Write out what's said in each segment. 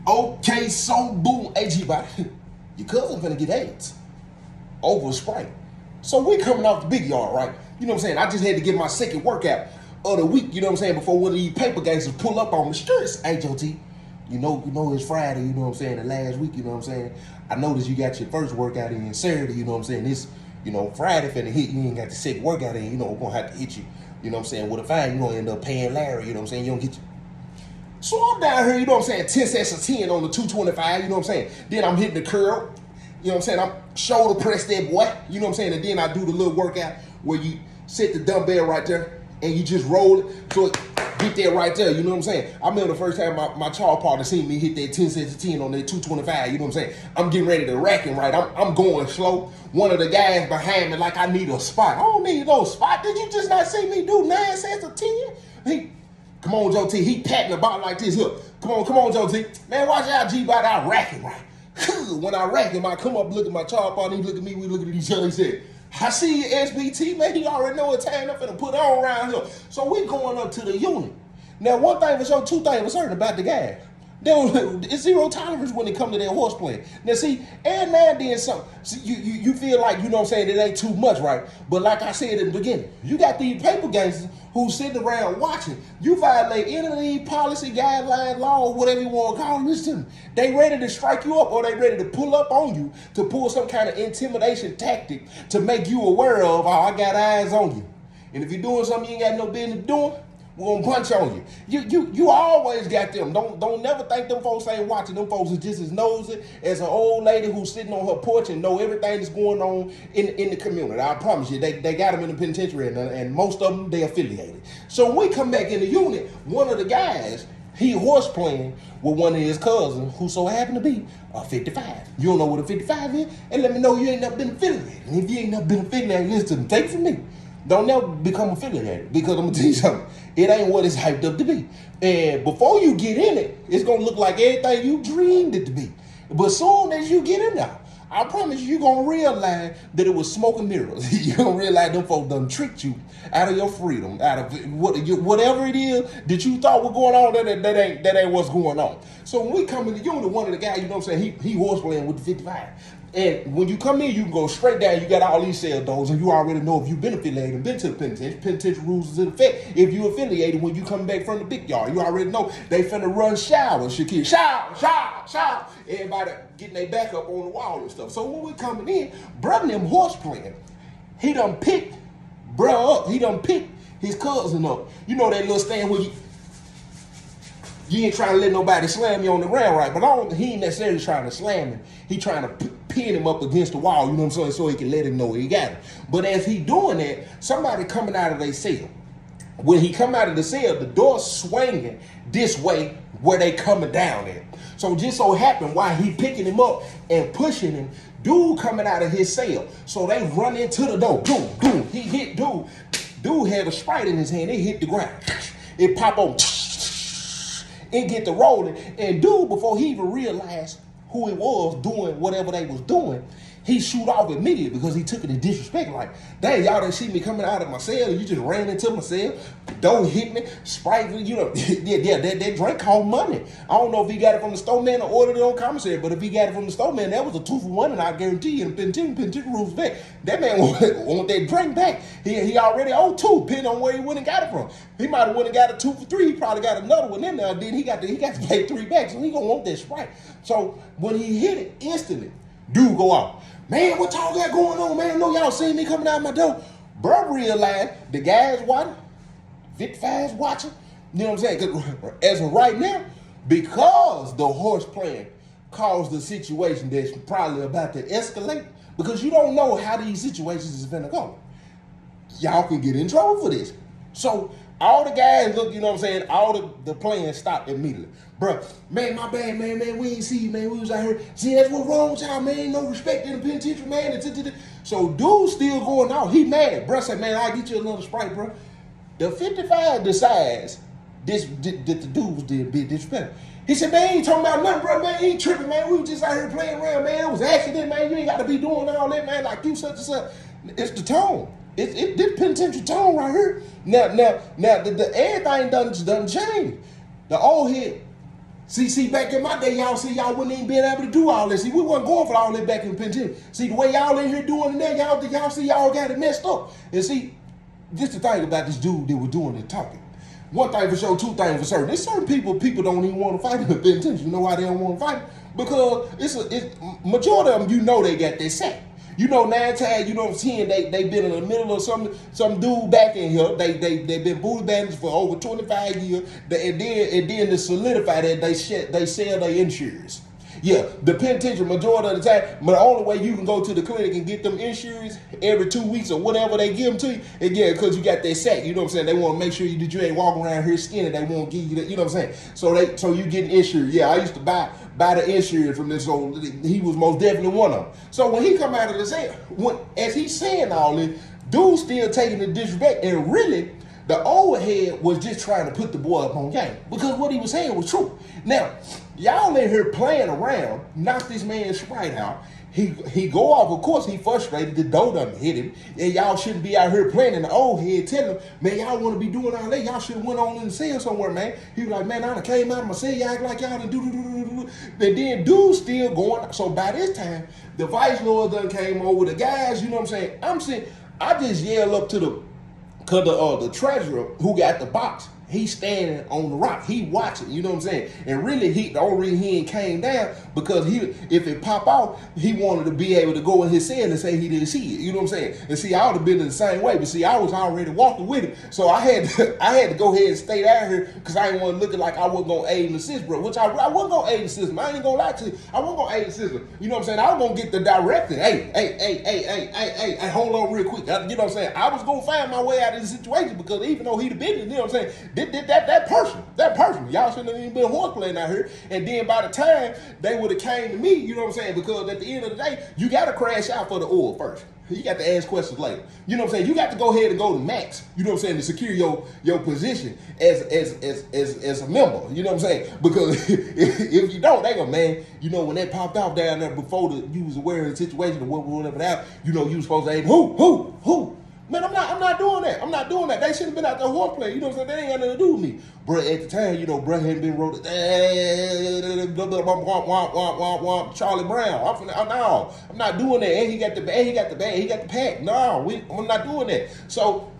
Okay, so boom, AG body. Your cousin finna get AIDS over Sprite. So we coming off the big yard, right? You know what I'm saying? I just had to get my second workout of the week, you know what I'm saying, before one of these paper gangsters pull up on the streets. HOT, you know it's Friday, you know what I'm saying, the last week, you know what I'm saying? I noticed you got your first workout in Saturday, you know what I'm saying? This, Friday finna hit, you ain't got the second workout in, we're gonna have to hit you, you know what I'm saying, with a fine, you're gonna end up paying Larry, you know what I'm saying? You don't get you. So I'm down here, you know what I'm saying, 10 sets of 10 on the 225, you know what I'm saying? Then I'm hitting the curl, you know what I'm saying? I'm shoulder press that boy, you know what I'm saying? And then I do the little workout where you set the dumbbell right there and you just roll it so it get there right there, you know what I'm saying? I remember the first time my child partner seen me hit that 10 sets of 10 on that 225, you know what I'm saying? I'm getting ready to rack him right. I'm going slow. One of the guys behind me like I need a spot. I don't need no spot. Did you just not see me do 9 sets of 10? Come on, Joe T. He patting the ball like this. Look, come on, Joe T. Man, watch out, G-Bot. I rack him, right? When I rack him, I come up, look at my child partner. He look at me, we look at each other. He said, I see you, SBT. Man, he already know what time I'm finna put on around here. So we going up to the unit. Now, one thing for sure, two things for certain about the guy. It's zero tolerance when it comes to that horseplay. Now, see, and now then something. See, you feel like, you know what I'm saying, it ain't too much, right? But like I said in the beginning, you got these paper gangsters who sitting around watching. You violate any of these policy, guidelines, law, whatever you want to call them. Listen, they ready to strike you up or they ready to pull up on you to pull some kind of intimidation tactic to make you aware of, oh, I got eyes on you. And if you're doing something you ain't got no business doing, we're gonna punch on you. You always got them. Don't never think them folks ain't watching. Them folks is just as nosy as an old lady who's sitting on her porch and know everything that's going on in the community. I promise you, they got them in the penitentiary and most of them, they affiliated. So when we come back in the unit, one of the guys, he horse playing with one of his cousins who so happened to be a 55. You don't know what a 55 is? And let me know you ain't never been affiliated. And if you ain't never been affiliated, listen, take it from me. Don't never become affiliated because I'm gonna tell you something. It ain't what it's hyped up to be. And before you get in it, it's gonna look like everything you dreamed it to be. But soon as you get in there, I promise you're gonna realize that it was smoke and mirrors. You're gonna realize them folks done tricked you out of your freedom, out of whatever it is that you thought was going on, that ain't what's going on. So when we come in the unit, one of the guys, you know what I'm saying, he horse playing with the 55. And when you come in, you can go straight down. You got all these cell doors, and you already know if you've been affiliated and been to the penitentiary. Penitentiary rules is in effect. If you affiliated when you come back from the big yard, you already know they finna run showers. Shakir, shower. Everybody getting their back up on the wall and stuff. So when we coming in, brother them horse playing, he done picked bruh up. He done picked his cousin up. You know that little stand where you ain't trying to let nobody slam you on the ground, right? But he ain't necessarily trying to slam him. He trying to pin him up against the wall, you know what I'm saying, so he can let him know he got it. But as he doing that, somebody coming out of their cell. When he come out of the cell, the door swinging this way where they coming down at. So just so happened while he picking him up and pushing him, dude coming out of his cell. So they run into the door. Boom. He hit dude. Dude had a Sprite in his hand. It hit the ground. It pop on. It get the rolling. And dude, before he even realized who it was doing whatever they was doing, he shoot off immediately because he took it in disrespect. Like, dang, y'all didn't see me coming out of my cell and you just ran into my cell. Don't hit me. Sprite, you know, that drink cost money. I don't know if he got it from the store man or ordered it on commissary, but if he got it from the store man, that was a 2-for-1, and I guarantee you, in penitentiary rules back, that man want that drink back. He already owed 2, depending on where he went and got it from. He might have went and got a 2-for-3. He probably got another one in there. Then he got to pay 3 back, so he gonna want that Sprite. So when he hit it instantly, dude go off. Man, what y'all got going on, man? I know y'all seen me coming out my door. Bro realized the guys watching, 55's watching. You know what I'm saying? 'Cause as of right now, because the horse playing caused the situation that's probably about to escalate, because you don't know how these situations is gonna go. Y'all can get in trouble for this. So all the guys look, you know what I'm saying, all the playing stopped immediately. Bruh, man, my bad, man, we ain't see you, man. We was out here. See, that's what's wrong with y'all, man. No respect in the penitentiary, man. So dude still going out. He mad. Bruh said, man, I'll get you another Sprite, bruh. The 55 decides that the dude was being disrespectful. He said, man, he ain't talking about nothing, bro, man. He ain't tripping, man. We was just out here playing around, man. It was an accident, man. You ain't got to be doing all that, man, like you such and such. It's the tone. This penitentiary tone right here. Now, the everything done changed. The old head See, back in my day, y'all wouldn't even been able to do all this. See, we wasn't going for all that back in the penitentiary. See, the way y'all in here doing it now, y'all see y'all got it messed up. And see, just the thing about this dude that was doing the talking. One thing for sure, two things for certain. There's certain people don't even want to fight in the penitentiary. You know why they don't want to fight? Because it's majority of them, you know they got their sack. You know, 9 times, you know, 10, they been in the middle of some dude back in here. They been booty bandaged for over 25 years. And then to solidify that, they sell their insurance. Yeah, the penitentiary majority of the time, but the only way you can go to the clinic and get them insurance every 2 weeks or whatever they give them to you, and yeah, because you got that sack, you know what I'm saying? They want to make sure that you ain't walking around here skinny. They won't give you that, you know what I'm saying? So you getting insurance. Yeah, I used to buy the insurance from this old. He was most definitely one of them. So when he come out of the cell, as he's saying all this, dude still taking the disrespect, and really, the old head was just trying to put the boy up on game because what he was saying was true. Now, y'all in here playing around, knock this man's Sprite out. He go off. Of course, he frustrated. The dough done hit him. And y'all shouldn't be out here playing. And the old head telling him, man, y'all want to be doing all that. Y'all should have went on in the cell somewhere, man. He was like, man, I done came out of my cell. Y'all act like y'all done do. And then dude still going. So by this time, the vice lord done came over. The guys, you know what I'm saying? I just yell up to the treasurer who got the box. He's standing on the rock. He watching, you know what I'm saying? And really, the only reason he ain't came down because if it pop out, he wanted to be able to go in his cell and say he didn't see it. You know what I'm saying? And see, I would have been in the same way, but see, I was already walking with him, so I had to go ahead and stay out here because I didn't want to look like I wasn't gonna aid and assist, bro. Which I wasn't gonna aid and assist him. I ain't gonna lie to you. I wasn't gonna aid and assist him. You know what I'm saying? I was gonna get the directing. Hey, hold on real quick. You know what I'm saying? I was gonna find my way out of the situation because even though he the business, you know what I'm saying? That person, y'all shouldn't have even been horseplaying out here. And then by the time they would have came to me, you know what I'm saying? Because at the end of the day, you got to crash out for the oil first. You got to ask questions later. You know what I'm saying? You got to go ahead and go to max. You know what I'm saying? To secure your position as a member. You know what I'm saying? Because if you don't, they go, man. You know when that popped off down there before you was aware of the situation or whatever that, you know you was supposed to aim who. Man, I'm not doing that. I'm not doing that. They should have been out there horseplay. You know what I'm saying? They ain't got nothing to do with me. Bro, at the time, you know, bro hadn't been wrote Charlie Brown. I'm not doing that. And he got the bag, he got the pack. No, I'm not doing that. So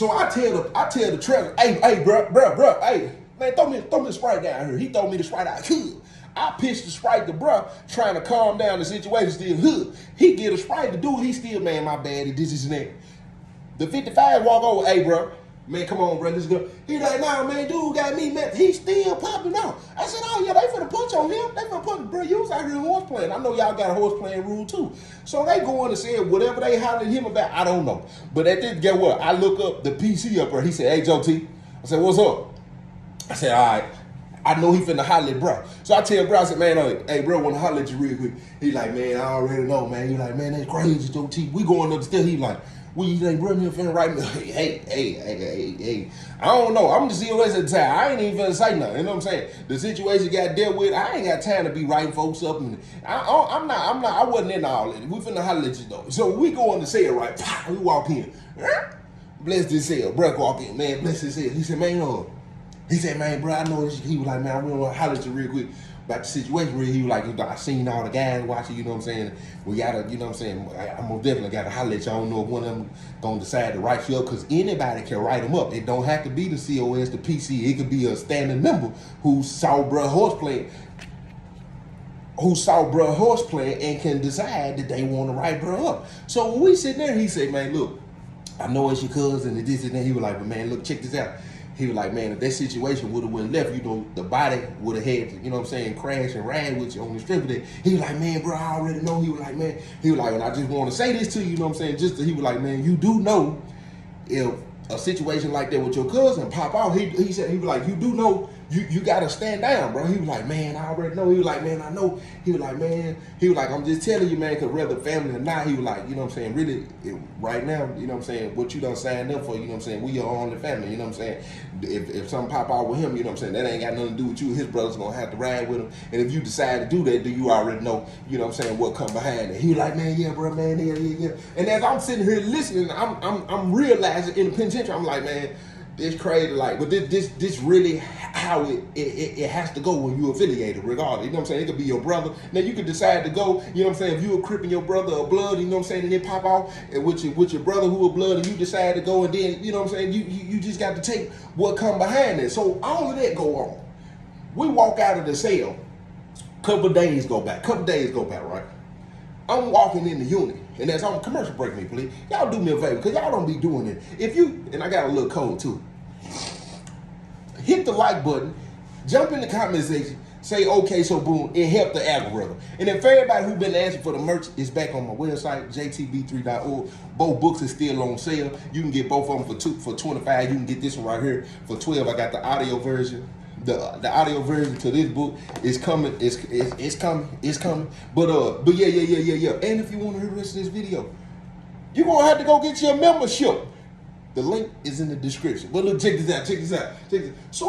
I tell the treasurer, hey, bro, hey, man, throw me the Sprite down here. He throw me the Sprite out. I pitched the Sprite to bruh, trying to calm down the situation, still hood. He get a Sprite to do it, he still, man, my bad, this and that. The 55 walk over, hey, bro, man, come on, bro, let's go. He like, nah, man, dude got me, man. He still popping out. I said, oh, yeah, they finna punch on him. They finna punch, bro, you was out here horse playing. I know y'all got a horse playing rule, too. So they go in and say whatever they hollering him about, I don't know. But at this, guess what? I look up the PC up there. He said, hey, Joe T. I said, what's up? I said, all right. I know he finna holler at bro. So I tell bro, I said, man, hey, bro, wanna holler at you real quick. He like, man, I already know, man. He like, man, that's crazy, Joe T. We going up the stairs. He like, well, you think bro, you finna write me? Hey. I don't know. I'm the COS at the time. I ain't even finna say nothing. You know what I'm saying? The situation got dealt with. I ain't got time to be writing folks up. And I wasn't in all that. We finna holler at you though. So we go in the cell, right? We walk in. Bless this cell. Bro walk in, man, bless this cell. He said, man, he said, man, bro, I know this. He was like, man, I really want to holler at you real quick about the situation. He was like, I seen all the guys watching, you know what I'm saying? We gotta, you know what I'm saying? I most definitely gotta holler at you. I don't know if one of them gonna decide to write you up because anybody can write them up. It don't have to be the COS, the PC. It could be a standing member who saw bro horseplay and can decide that they want to write bro up. So when we sit there, he said, man, look, I know it's your cousin and this and that. He was like, but man, look, check this out. He was like, man, if that situation would have went left, you know, the body would have had to, you know what I'm saying, crash and ride with you on the strip of that. He was like, man, bro, I already know. He was like, and I just want to say this to you, you know what I'm saying? He was like, man, you do know if a situation like that with your cousin pop out, he said, he was like, you do know you gotta stand down, bro. He was like, man, I already know. He was like, man, I know. He was like, man, I'm just telling you, man, because whether family or not, he was like, you know what I'm saying, really, right now, you know what I'm saying, what you done signed up for, you know what I'm saying, we your only family, you know what I'm saying. If something pop out with him, you know what I'm saying, that ain't got nothing to do with you. His brother's gonna have to ride with him. And if you decide to do that, do you already know, you know what I'm saying, what come behind it. He was like, man, yeah, bro, man, yeah. And as I'm sitting here listening, I'm realizing in the penitentiary, I'm like, man, this crazy, like, but this really how it has to go when you're affiliated, regardless. You know what I'm saying? It could be your brother. Now you could decide to go, you know what I'm saying, if you a Crip and your brother or blood, you know what I'm saying, and they pop out with your brother who a blood and you decide to go, and then, you know what I'm saying, you just got to take what come behind it. So all of that go on. We walk out of the cell, couple days go by, right? I'm walking in the unit, and that's on commercial break me, please. Y'all do me a favor, because y'all don't be doing it. If you, and I got a little code too, hit the like button, jump in the comment section, say okay, so boom, it helped the algorithm. And if everybody who been asking for the merch is back on my website, jtb3.org. Both books are still on sale. You can get both of them for $25. You can get this one right here for $12. I got the audio version. The audio version to this book is coming. It's coming. But yeah. And if you want to hear the rest of this video, you're gonna have to go get your membership. The link is in the description. But look, check this out. So